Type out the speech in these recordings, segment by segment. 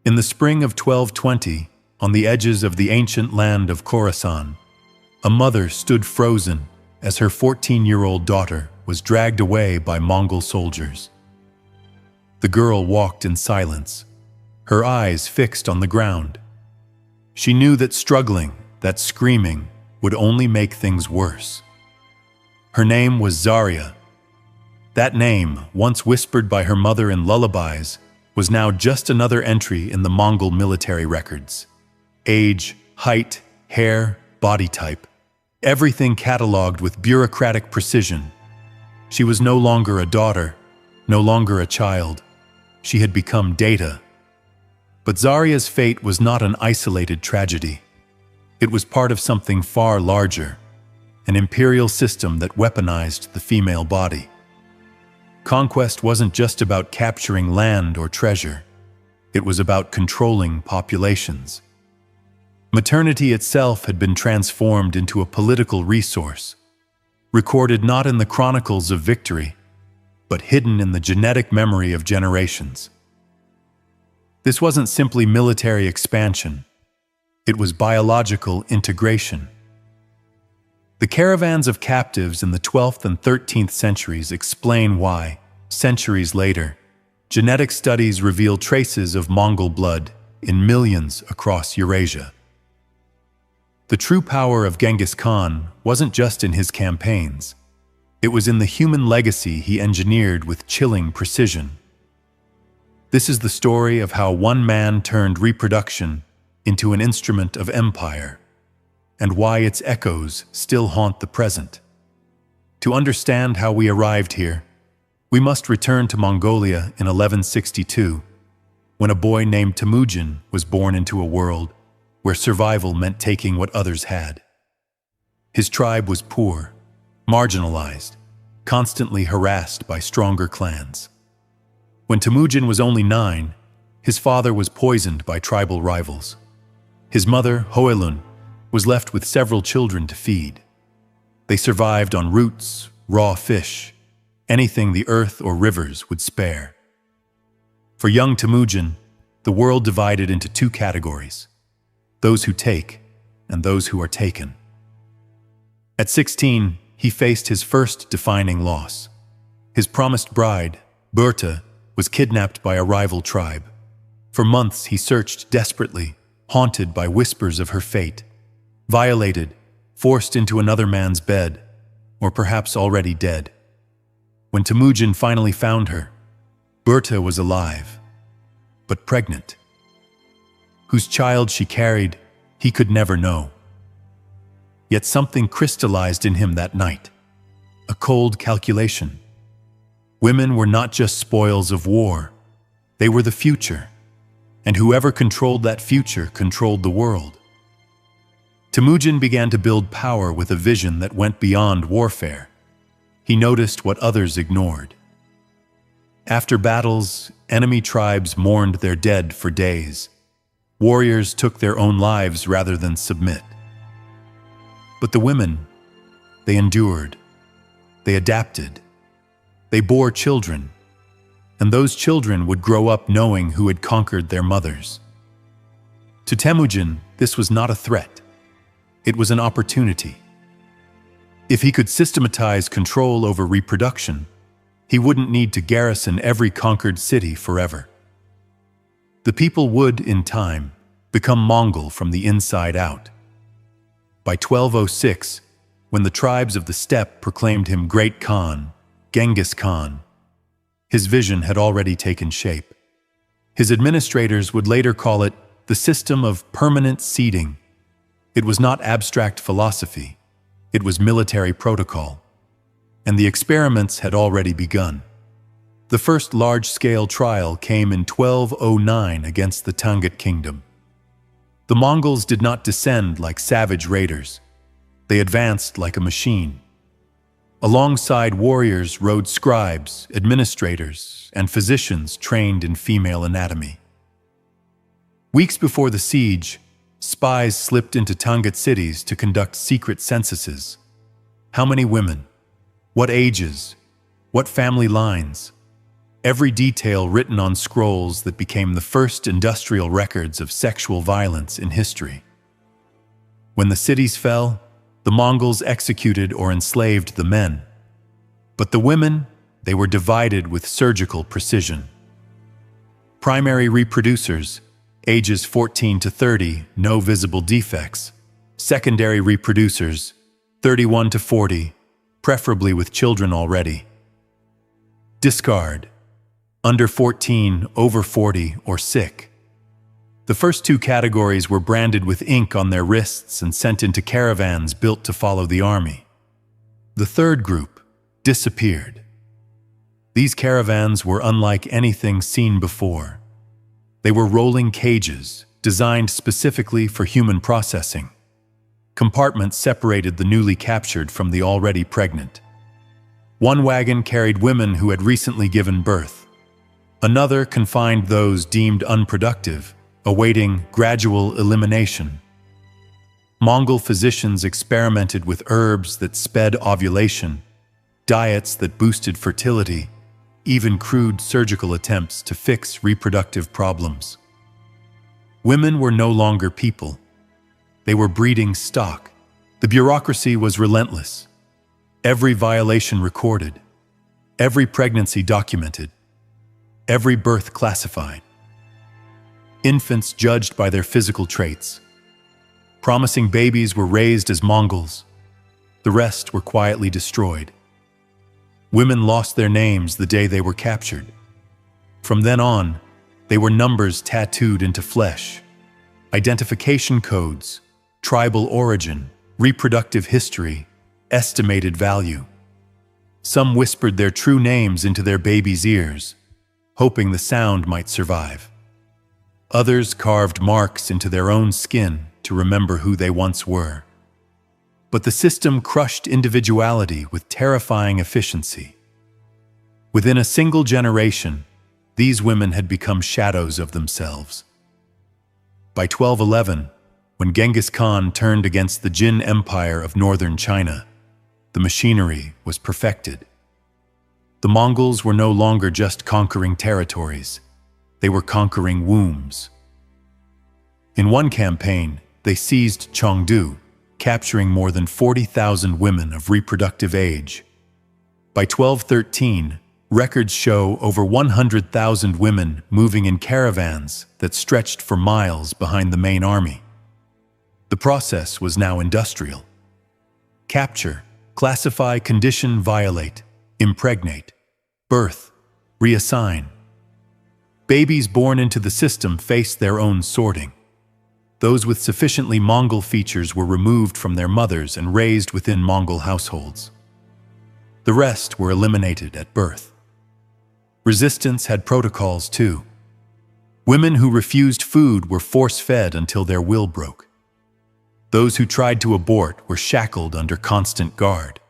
In the spring of 1220, on the edges of the ancient land of Khorasan, a mother stood frozen as her 14-year-old daughter was dragged away by Mongol soldiers. The girl walked in silence, her eyes fixed on the ground. She knew that struggling, that screaming, would only make things worse. Her name was Zarya. That name, once whispered by her mother in lullabies, was now just another entry in the Mongol military records. Age, height, hair, body type, everything catalogued with bureaucratic precision. She was no longer a daughter, no longer a child. She had become data. But Zarya's fate was not an isolated tragedy. It was part of something far larger, an imperial system that weaponized the female body. Conquest wasn't just about capturing land or treasure. It was about controlling populations. Maternity itself had been transformed into a political resource, recorded not in the chronicles of victory, but hidden in the genetic memory of generations. This wasn't simply military expansion. It was biological integration. The caravans of captives in the 12th and 13th centuries explain why, centuries later, genetic studies reveal traces of Mongol blood in millions across Eurasia. The true power of Genghis Khan wasn't just in his campaigns. It was in the human legacy he engineered with chilling precision. This is the story of how one man turned reproduction into an instrument of empire, and why its echoes still haunt the present. To understand how we arrived here, we must return to Mongolia in 1162, when a boy named Temujin was born into a world where survival meant taking what others had. His tribe was poor, marginalized, constantly harassed by stronger clans. When Temujin was only 9, his father was poisoned by tribal rivals. His mother, Hoelun, was left with several children to feed. They survived on roots, raw fish, anything the earth or rivers would spare. For young Temujin, the world divided into two categories: those who take and those who are taken. At 16, he faced his first defining loss. His promised bride, Berta, was kidnapped by a rival tribe. For months he searched desperately, haunted by whispers of her fate. Violated, forced into another man's bed, or perhaps already dead. When Temujin finally found her, Berta was alive, but pregnant. Whose child she carried, he could never know. Yet something crystallized in him that night, a cold calculation. Women were not just spoils of war, they were the future, and whoever controlled that future controlled the world. Temujin began to build power with a vision that went beyond warfare. He noticed what others ignored. After battles, enemy tribes mourned their dead for days. Warriors took their own lives rather than submit. But the women, they endured. They adapted. They bore children, and those children would grow up knowing who had conquered their mothers. To Temujin, this was not a threat. It was an opportunity. If he could systematize control over reproduction, he wouldn't need to garrison every conquered city forever. The people would, in time, become Mongol from the inside out. By 1206, when the tribes of the steppe proclaimed him Great Khan, Genghis Khan, his vision had already taken shape. His administrators would later call it the system of permanent seeding. It was not abstract philosophy, it was military protocol. And the experiments had already begun. The first large-scale trial came in 1209 against the Tangut Kingdom. The Mongols did not descend like savage raiders. They advanced like a machine. Alongside warriors rode scribes, administrators, and physicians trained in female anatomy. Weeks before the siege, spies slipped into Tangut cities to conduct secret censuses. How many women? What ages? What family lines? every detail written on scrolls that became the first industrial records of sexual violence in history. When the cities fell, the Mongols executed or enslaved the men. But the women, they were divided with surgical precision. Primary reproducers, ages 14 to 30, no visible defects. Secondary reproducers, 31 to 40, preferably with children already. Discard, under 14, over 40, or sick. The first two categories were branded with ink on their wrists and sent into caravans built to follow the army. The third group disappeared. These caravans were unlike anything seen before. They were rolling cages, designed specifically for human processing. Compartments separated the newly captured from the already pregnant. One wagon carried women who had recently given birth. Another confined those deemed unproductive, awaiting gradual elimination. Mongol physicians experimented with herbs that sped ovulation, diets that boosted fertility, even crude surgical attempts to fix reproductive problems. Women were no longer people. They were breeding stock. The bureaucracy was relentless. Every violation recorded, every pregnancy documented, every birth classified. Infants judged by their physical traits. Promising babies were raised as Mongols. The rest were quietly destroyed. Women lost their names the day they were captured. From then on, they were numbers tattooed into flesh. Identification codes, tribal origin, reproductive history, estimated value. Some whispered their true names into their babies' ears, hoping the sound might survive. Others carved marks into their own skin to remember who they once were. But the system crushed individuality with terrifying efficiency. Within a single generation, these women had become shadows of themselves. By 1211, when Genghis Khan turned against the Jin Empire of northern China, the machinery was perfected. The Mongols were no longer just conquering territories. They were conquering wombs. In one campaign, they seized Chengdu, capturing more than 40,000 women of reproductive age. By 1213, records show over 100,000 women moving in caravans that stretched for miles behind the main army. The process was now industrial. Capture, classify, condition, violate, impregnate, birth, reassign. Babies born into the system faced their own sorting. Those with sufficiently Mongol features were removed from their mothers and raised within Mongol households. The rest were eliminated at birth. Resistance had protocols too. Women who refused food were force-fed until their will broke. Those who tried to abort were shackled under constant guard.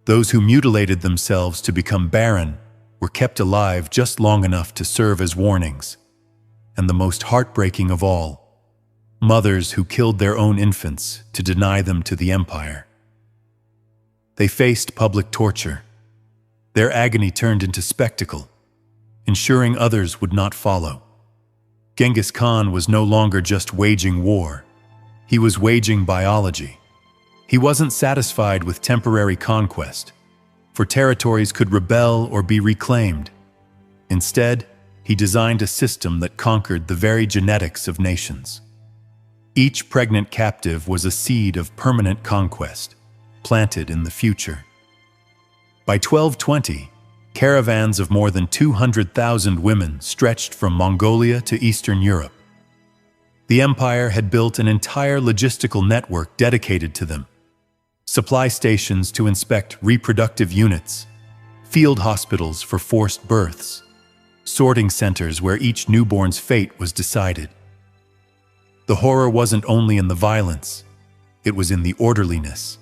Those who mutilated themselves to become barren were kept alive just long enough to serve as warnings. And the most heartbreaking of all, mothers who killed their own infants to deny them to the empire. They faced public torture. Their agony turned into spectacle, ensuring others would not follow. Genghis Khan was no longer just waging war. He was waging biology. He wasn't satisfied with temporary conquest, for territories could rebel or be reclaimed. Instead, he designed a system that conquered the very genetics of nations. Each pregnant captive was a seed of permanent conquest, planted in the future. By 1220, caravans of more than 200,000 women stretched from Mongolia to Eastern Europe. The empire had built an entire logistical network dedicated to them. Supply stations to inspect reproductive units, field hospitals for forced births, sorting centers where each newborn's fate was decided. The horror wasn't only in the violence, it was in the orderliness.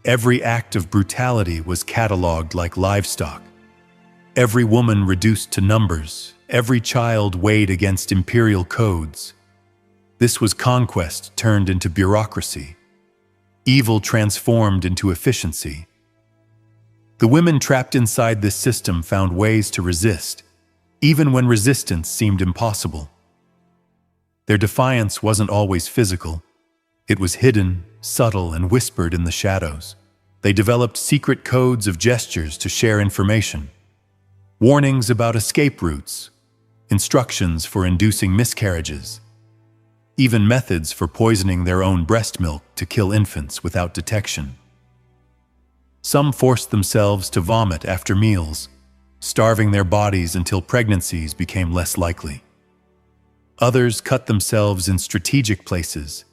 Every act of brutality was catalogued like livestock. Every woman reduced to numbers, every child weighed against imperial codes. This was conquest turned into bureaucracy, evil transformed into efficiency. The women trapped inside this system found ways to resist, even when resistance seemed impossible. Their defiance wasn't always physical. It was hidden, subtle, and whispered in the shadows. They developed secret codes of gestures to share information, warnings about escape routes, instructions for inducing miscarriages, even methods for poisoning their own breast milk to kill infants without detection. Some forced themselves to vomit after meals, starving their bodies until pregnancies became less likely. Others cut themselves in strategic places,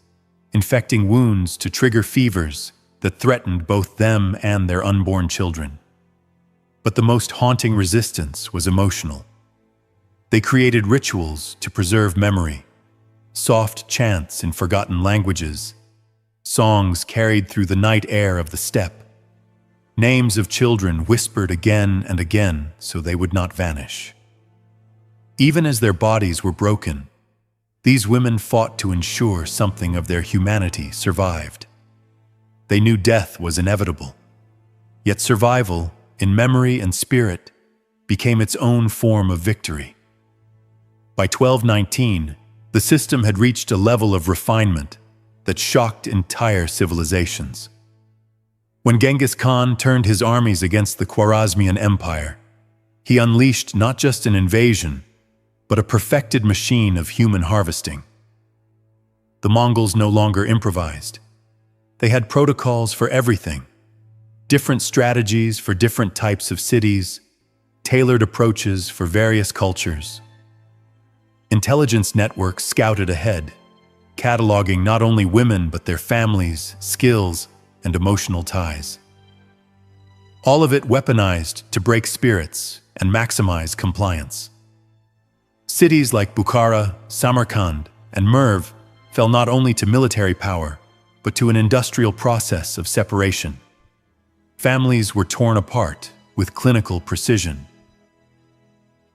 infecting wounds to trigger fevers that threatened both them and their unborn children. But the most haunting resistance was emotional. They created rituals to preserve memory, soft chants in forgotten languages, songs carried through the night air of the steppe, names of children whispered again and again so they would not vanish. Even as their bodies were broken, these women fought to ensure something of their humanity survived. They knew death was inevitable, yet survival, in memory and spirit, became its own form of victory. By 1219, the system had reached a level of refinement that shocked entire civilizations. When Genghis Khan turned his armies against the Khwarezmian Empire, he unleashed not just an invasion, but a perfected machine of human harvesting. The Mongols no longer improvised. They had protocols for everything, different strategies for different types of cities, tailored approaches for various cultures. Intelligence networks scouted ahead, cataloging not only women but their families, skills, and emotional ties. All of it weaponized to break spirits and maximize compliance. Cities like Bukhara, Samarkand, and Merv fell not only to military power, but to an industrial process of separation. Families were torn apart with clinical precision.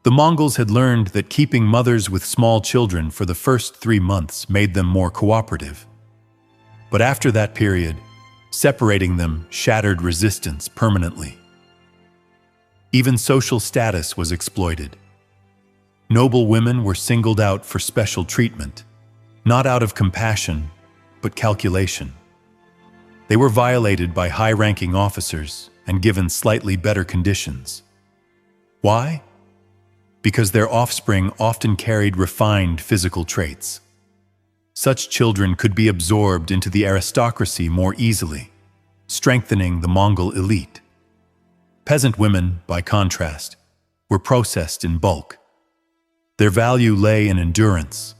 The Mongols had learned that keeping mothers with small children for the first 3 months made them more cooperative. But after that period, separating them shattered resistance permanently. Even social status was exploited. Noble women were singled out for special treatment, not out of compassion, but calculation. They were violated by high-ranking officers and given slightly better conditions. Why? Because their offspring often carried refined physical traits. Such children could be absorbed into the aristocracy more easily, strengthening the Mongol elite. Peasant women, by contrast, were processed in bulk. Their value lay in endurance,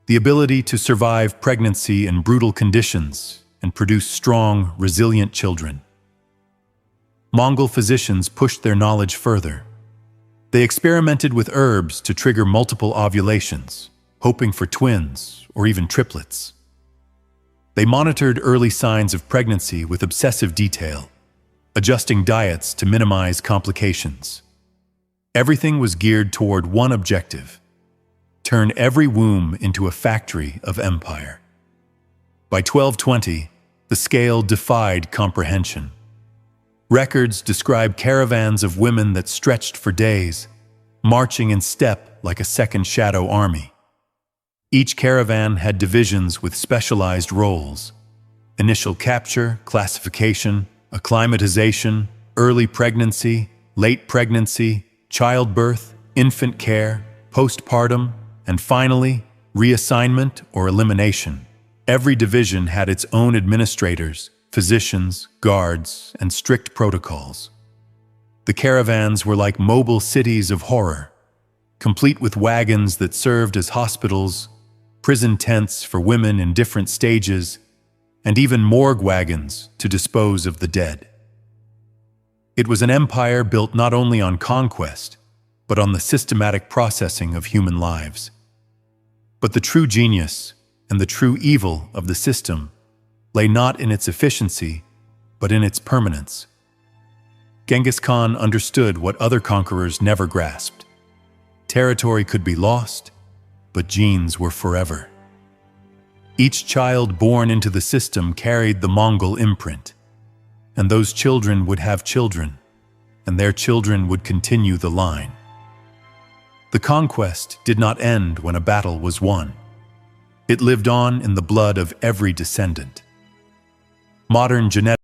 the ability to survive pregnancy in brutal conditions and produce strong, resilient children. Mongol physicians pushed their knowledge further. They experimented with herbs to trigger multiple ovulations, hoping for twins or even triplets. They monitored early signs of pregnancy with obsessive detail, adjusting diets to minimize complications. Everything was geared toward one objective: turn every womb into a factory of empire. By 1220, the scale defied comprehension. Records describe caravans of women that stretched for days, marching in step like a second shadow army. Each caravan had divisions with specialized roles: initial capture, classification, acclimatization, early pregnancy, late pregnancy, childbirth, infant care, postpartum, and finally, reassignment or elimination. Every division had its own administrators, physicians, guards, and strict protocols. The caravans were like mobile cities of horror, complete with wagons that served as hospitals, prison tents for women in different stages, and even morgue wagons to dispose of the dead. It was an empire built not only on conquest, but on the systematic processing of human lives. But the true genius and the true evil of the system lay not in its efficiency, but in its permanence. Genghis Khan understood what other conquerors never grasped. Territory could be lost, but genes were forever. Each child born into the system carried the Mongol imprint, and those children would have children, and their children would continue the line. The conquest did not end when a battle was won. It lived on in the blood of every descendant. Modern genetics